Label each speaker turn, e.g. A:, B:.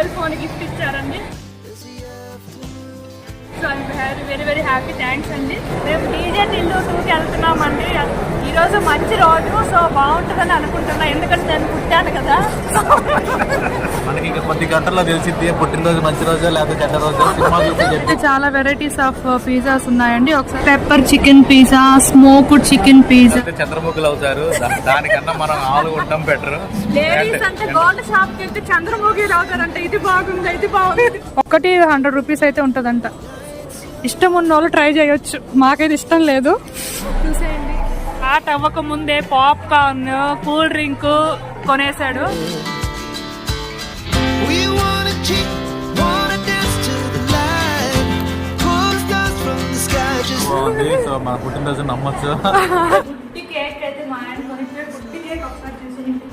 A: Mobile phone gift ఇచ్చారండి. So I'm very very happy, thanks అండి. మేము డీజే టిల్లు 2కి వెళ్తున్నామండి. ఈరోజు మంచి రోజు, సో బాగుంటుందని అనుకుంటున్నా, ఎందుకంటే నేను పుట్టాను కదా.
B: మనకి ఇంకా కొద్ది గంటల్లో తెలిసింది పుట్టినరోజు మంచి రోజు లేకపోతే చెడ్డ రోజు.
A: చాలా వెరైటీస్ ఆఫ్ పిజ్జాస్ ఉన్నాయండి. ఒకసారి pepper chicken pizza, smoked chicken pizza.
B: చంద్రముఖులు అవుతారు, దానికన్నా మనం ఆలు ఉండడం బెటర్.
A: లేడీస్ అంటే గోల్డ్ షాప్ కి వెళ్తే చంద్రముఖి అవుతారంట. ఇది బాగుంది, ఇది బాగుంది. ఒకటి 100 రూపీస్ అయితే ఉంటదంట. ఇష్టం ఉన్న వాళ్ళు ట్రై చేయొచ్చు, మాకైతే ఇష్టం లేదు. చూసేయండి, స్టార్ట్ అవ్వక ముందే పాప్కార్న్, కూల్ డ్రింక్ కొనేసాడు.
B: సో మన పుట్టినరోజు నమ్మచ్చు.
A: కేక్ అయితే మా ఆయన కొనిచ్చాడు. కేక్ ఒకసారి చూసేయండి.